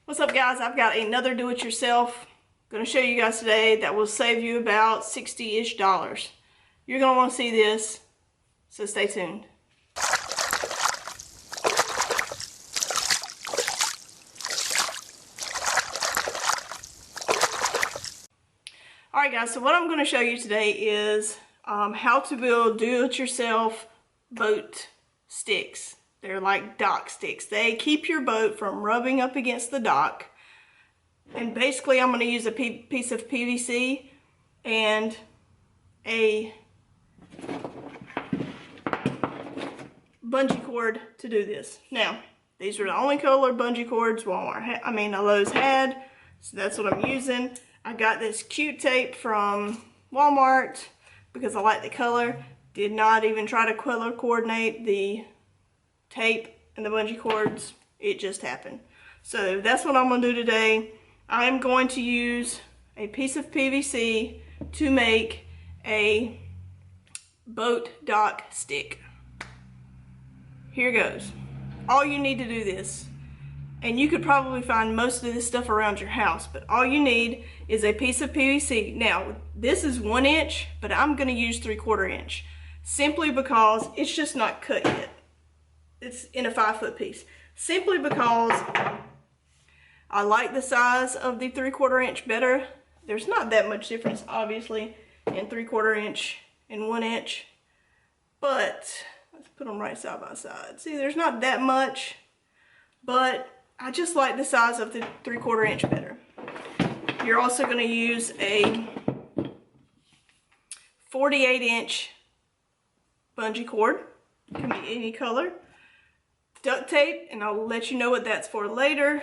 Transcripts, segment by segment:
What's up, guys? I've got another do-it-yourself. Going to show you guys today that will save you about $60-ish. You're going to want to see this, so stay tuned. Alright guys, so what I'm going to show you today is how to build do-it-yourself boat sticks. They're like dock sticks. They keep your boat from rubbing up against the dock. And basically I'm going to use a piece of PVC and a bungee cord to do this. Now, these are the only colored bungee cords Lowe's had, so that's what I'm using. I got this cute tape from Walmart because I like the color. Did not even try to color coordinate the tape and the bungee cords. It just happened. So that's what I'm going to do today. I'm going to use a piece of PVC to make a boat dock stick. Here goes. All you need to do this, and you could probably find most of this stuff around your house, but all you need is a piece of PVC. Now, this is 1 inch, but I'm going to use 3/4 inch, simply because it's just not cut yet. It's in a 5-foot piece. Simply because I like the size of the 3/4 inch better. There's not that much difference, obviously, in 3/4 inch and 1 inch, but let's put them right side by side. See, there's not that much, but I just like the size of the 3/4 inch better. You're also going to use a 48 inch bungee cord. It can be any color. Duct tape, and I'll let you know what that's for later.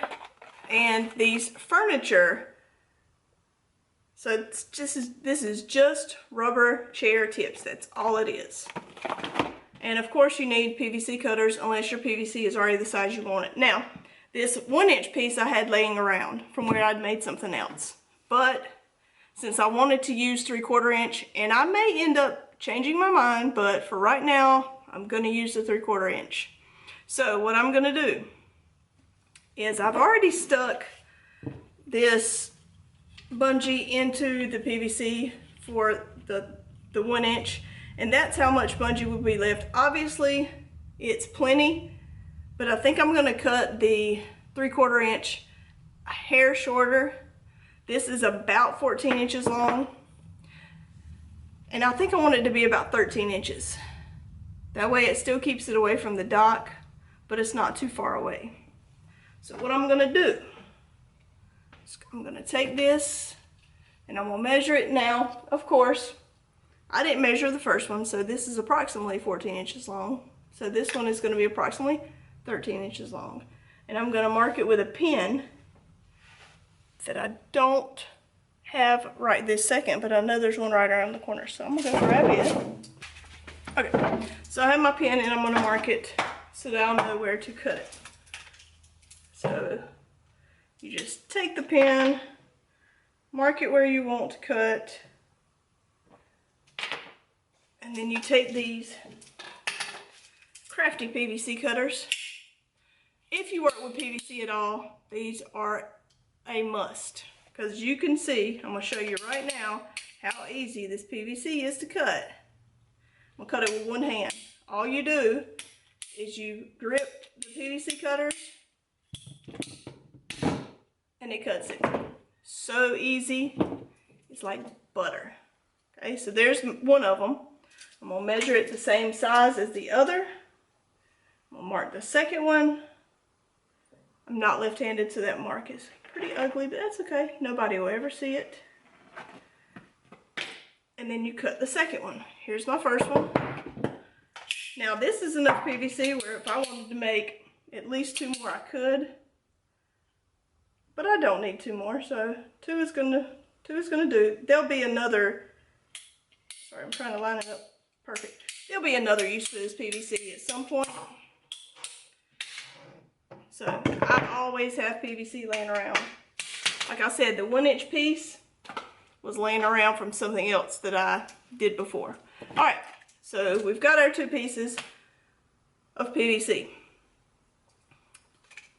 And these furniture. So this is just rubber chair tips. That's all it is. And of course you need PVC cutters unless your PVC is already the size you want it. Now, this 1 inch piece I had laying around from where I'd made something else. But since I wanted to use 3/4 inch, and I may end up changing my mind, but for right now, I'm going to use the 3/4 inch. So what I'm going to do is I've already stuck this bungee into the PVC for the 1 inch, and that's how much bungee will be left. Obviously, it's plenty, but I think I'm going to cut the 3/4 inch a hair shorter. This is about 14 inches long, and I think I want it to be about 13 inches. That way it still keeps it away from the dock, but it's not too far away. So what I'm going to do is I'm going to take this and I'm going to measure it. Now, of course, I didn't measure the first one, so this is approximately 14 inches long. So this one is going to be approximately 13 inches long. And I'm going to mark it with a pin that I don't have right this second, but I know there's one right around the corner, so I'm going to grab it. Okay, so I have my pin and I'm going to mark it so that I'll know where to cut it. So you just take the pin, mark it where you want to cut, and then you take these crafty PVC cutters. If you work with PVC at all, these are a must, because you can see, I'm going to show you right now how easy this PVC is to cut. I'm going to cut it with one hand. All you do is you grip the PVC cutters and it cuts it. So easy. It's like butter. Okay, so there's one of them. I'm going to measure it the same size as the other. I'm going to mark the second one. I'm not left-handed, so that mark is pretty ugly, but that's okay. Nobody will ever see it. And then you cut the second one. Here's my first one. Now this is enough PVC where if I wanted to make at least 2 more, I could. But I don't need 2 more, so 2 is gonna do. There'll be another, sorry, I'm trying to line it up perfect. There'll be another use for this PVC at some point. So I always have PVC laying around. Like I said, the 1 inch piece was laying around from something else that I did before. All right, so we've got our 2 pieces of PVC.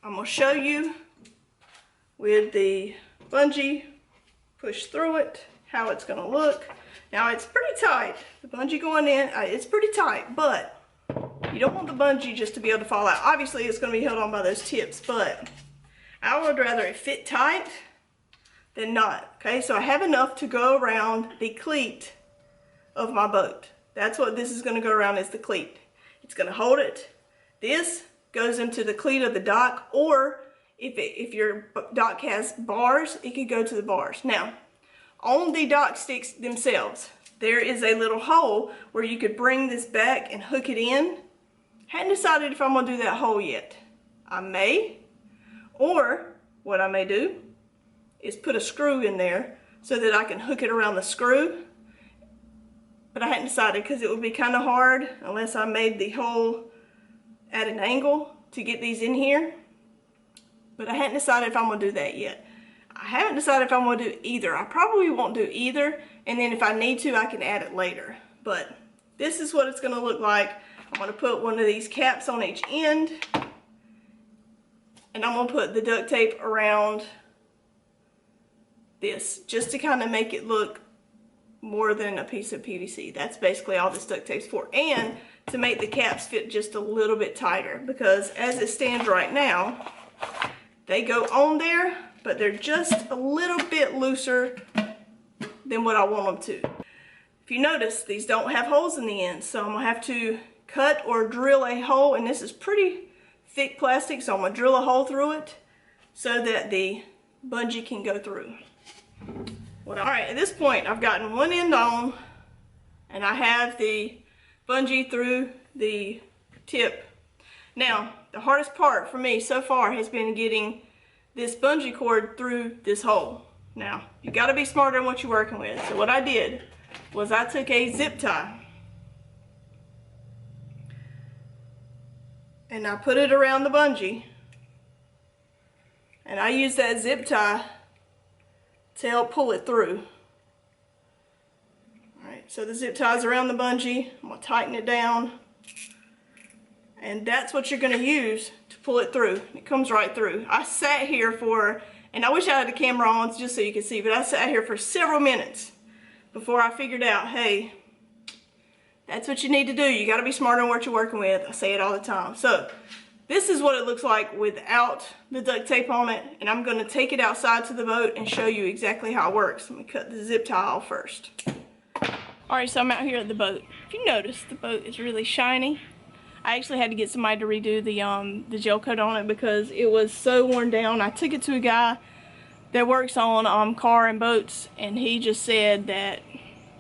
I'm gonna show you with the bungee, push through it, how it's gonna look. Now it's pretty tight. The bungee going in, it's pretty tight, but you don't want the bungee just to be able to fall out. Obviously it's gonna be held on by those tips, but I would rather it fit tight than not, okay? So I have enough to go around the cleat of my boat. That's what this is gonna go around, is the cleat. It's gonna hold it. This goes into the cleat of the dock, or if your dock has bars, it could go to the bars. Now, on the dock sticks themselves, there is a little hole where you could bring this back and hook it in. Hadn't decided if I'm gonna do that hole yet. I may, or what I may do is put a screw in there so that I can hook it around the screw. But I hadn't decided, because it would be kind of hard unless I made the hole at an angle to get these in here. But I hadn't decided if I'm gonna do that yet. I haven't decided if I'm gonna do either. I probably won't do either, and then if I need to, I can add it later. But this is what it's gonna look like. I'm gonna put one of these caps on each end, and I'm gonna put the duct tape around this, just to kind of make it look more than a piece of PVC. That's basically all this duct tape's for. And to make the caps fit just a little bit tighter, because as it stands right now, they go on there, but they're just a little bit looser than what I want them to. If you notice, these don't have holes in the end, so I'm gonna have to cut or drill a hole, and this is pretty thick plastic, so I'm gonna drill a hole through it so that the bungee can go through. All right, at this point, I've gotten one end on, and I have the bungee through the tip. Now, the hardest part for me so far has been getting this bungee cord through this hole. Now, you gotta be smarter in what you're working with. So what I did was I took a zip tie and I put it around the bungee, and I used that zip tie to help pull it through. Alright, so the zip tie's around the bungee. I'm gonna tighten it down, and that's what you're gonna use to pull it through. It comes right through. I sat here for, and I wish I had the camera on just so you could see, but I sat here for several minutes before I figured out, hey, that's what you need to do. You gotta be smarter on what you're working with. I say it all the time. So this is what it looks like without the duct tape on it, and I'm gonna take it outside to the boat and show you exactly how it works. Let me cut the zip tie off first. Alright, so I'm out here at the boat. If you notice, the boat is really shiny. I actually had to get somebody to redo the gel coat on it because it was so worn down. I took it to a guy that works on car and boats, and he just said that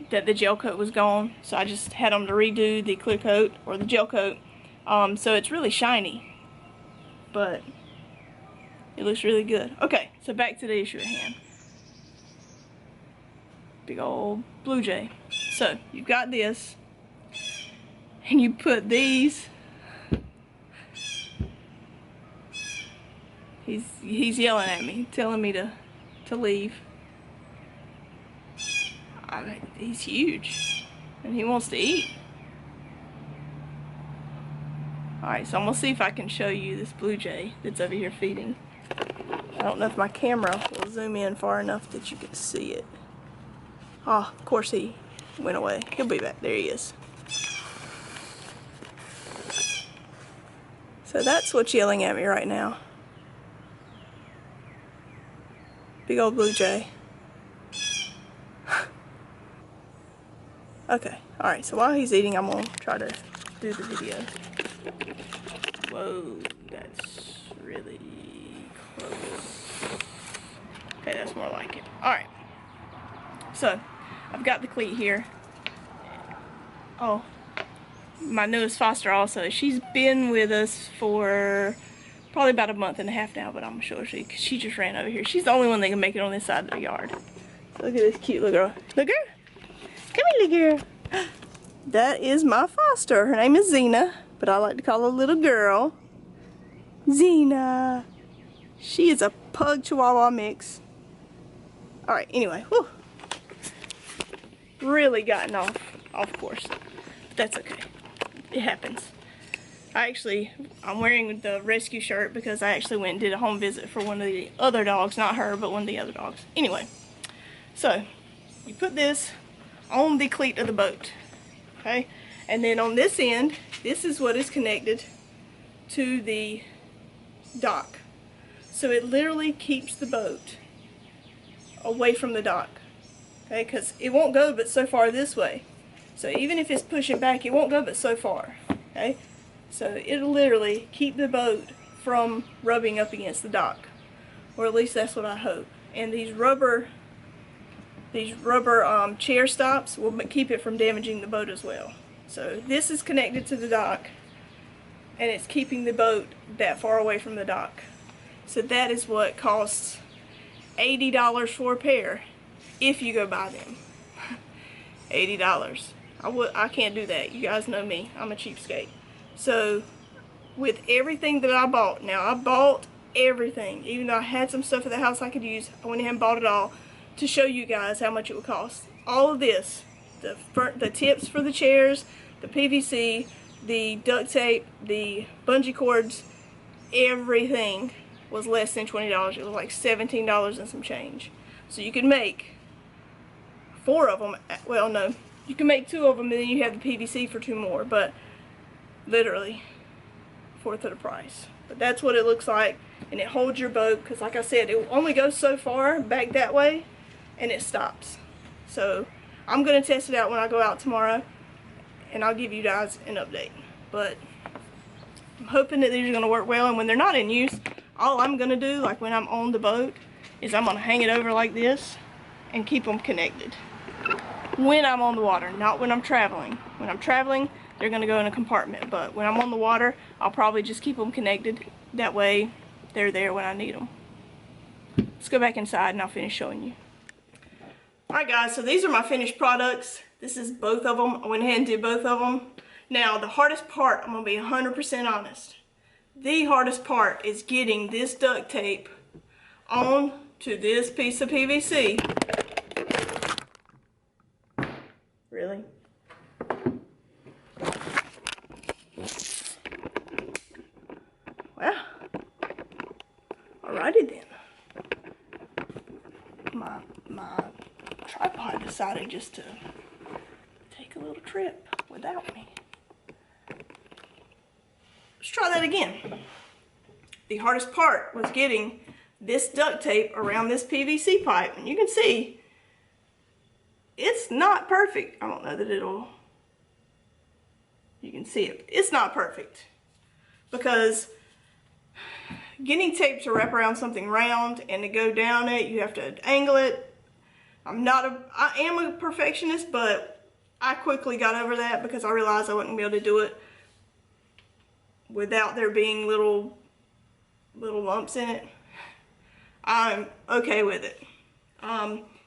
the gel coat was gone. So I just had him to redo the clear coat, or the gel coat. So it's really shiny, but it looks really good. Okay, so back to the issue at hand. Big old blue jay. So you've got this, and you put these. He's yelling at me, telling me to leave. He's huge, and he wants to eat. Alright, so I'm going to see if I can show you this blue jay that's over here feeding. I don't know if my camera will zoom in far enough that you can see it. Oh, of course he went away. He'll be back. There he is. So that's what's yelling at me right now. Big old blue jay. Okay, alright, so while he's eating, I'm going to try to do the video. Whoa, that's really close. Okay, that's more like it. Alright, so I've got the cleat here. Oh, my newest foster also. She's been with us for probably about a month and a half now, but I'm sure she just ran over here. She's the only one that can make it on this side of the yard. So look at this cute little girl. Look girl. Come here, little girl. That is my foster. Her name is Xena, but I like to call her little girl. Xena. She is a pug chihuahua mix. Alright, anyway. Whew. Really gotten off course. But that's okay. It happens. I'm wearing the rescue shirt because I actually went and did a home visit for one of the other dogs, not her, but one of the other dogs. Anyway, so you put this on the cleat of the boat, okay? And then on this end, this is what is connected to the dock. So it literally keeps the boat away from the dock, okay? Because it won't go but so far this way. So even if it's pushing back, it won't go but so far, okay? So it'll literally keep the boat from rubbing up against the dock, or at least that's what I hope. And these rubber chair stops will keep it from damaging the boat as well. So this is connected to the dock, and it's keeping the boat that far away from the dock. So that is what costs $80 for a pair if you go buy them. $80. I can't do that. You guys know me. I'm a cheapskate. So with everything that I bought, now I bought everything, even though I had some stuff at the house I could use, I went ahead and bought it all to show you guys how much it would cost. All of this, the tips for the chairs, the PVC, the duct tape, the bungee cords, everything was less than $20. It was like $17 and some change. So you could make 4 of them. Well, no, you can make 2 of them, and then you have the PVC for 2 more, but literally 1/4 of the price. But that's what it looks like, and it holds your boat, because like I said, it only goes so far back that way and it stops. So I'm going to test it out when I go out tomorrow, and I'll give you guys an update. But I'm hoping that these are going to work well, and when they're not in use, all I'm going to do, like when I'm on the boat, is I'm going to hang it over like this and keep them connected when I'm on the water, not when I'm traveling. When I'm traveling, they're going to go in a compartment, but when I'm on the water, I'll probably just keep them connected. That way they're there when I need them. Let's go back inside and I'll finish showing you. Alright guys, so these are my finished products. This is both of them. I went ahead and did both of them. Now the hardest part, I'm going to be 100% honest. The hardest part is getting this duct tape on to this piece of PVC. Really? Well, alrighty then. My tripod decided just to take a little trip without me. Let's try that again. The hardest part was getting this duct tape around this PVC pipe, and you can see it's not perfect. I don't know that you can see it. It's not perfect, because getting tape to wrap around something round and to go down it, you have to angle it. I am a perfectionist, but I quickly got over that because I realized I wouldn't be able to do it without there being little lumps in it. I'm okay with it.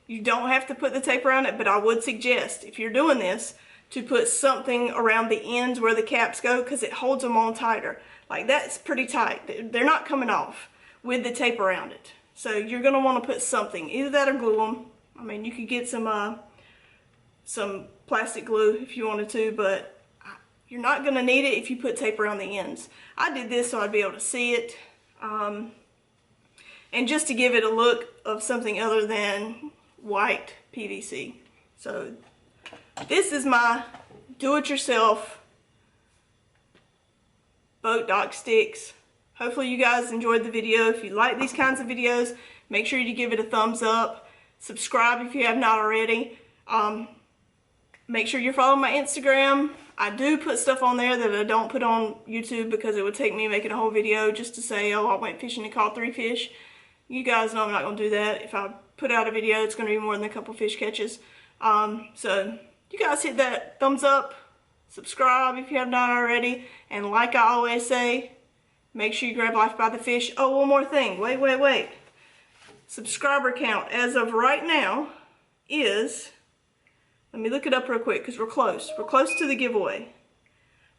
You don't have to put the tape around it, but I would suggest, if you're doing this, to put something around the ends where the caps go, because it holds them on tighter. Like, that's pretty tight. They're not coming off with the tape around it. So you're going to want to put something, either that or glue them. I mean, you could get some plastic glue if you wanted to, but you're not going to need it if you put tape around the ends. I did this so I'd be able to see it, and just to give it a look of something other than white PVC. So this is my do-it-yourself boat dock sticks. Hopefully you guys enjoyed the video. If you like these kinds of videos, make sure you give it a thumbs up. Subscribe if you have not already. Make sure you're following my Instagram. I do put stuff on there that I don't put on YouTube, because it would take me making a whole video just to say, oh, I went fishing and caught 3 fish. You guys know I'm not going to do that. If I put out a video, it's going to be more than a couple fish catches. So you guys hit that thumbs up, subscribe if you have not already, and like I always say, make sure you grab life by the fish. Oh, one more thing. Wait. Subscriber count as of right now is, let me look it up real quick because we're close. We're close to the giveaway.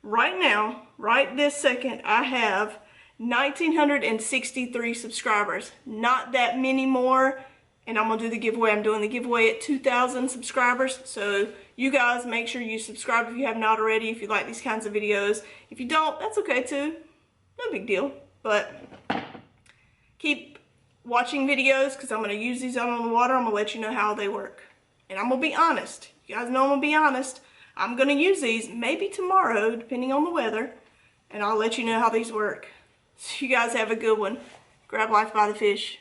Right now, right this second, I have 1,963 subscribers. Not that many more and I'm gonna do the giveaway. I'm doing the giveaway at 2,000 subscribers, so you guys make sure you subscribe if you have not already, if you like these kinds of videos. If you don't, that's okay too, no big deal, but keep watching videos because I'm gonna use these out on the water. I'm gonna let you know how they work, and I'm gonna be honest. You guys know I'm gonna be honest. I'm gonna use these maybe tomorrow, depending on the weather, and I'll let you know how these work. So you guys have a good one. Grab life by the fish.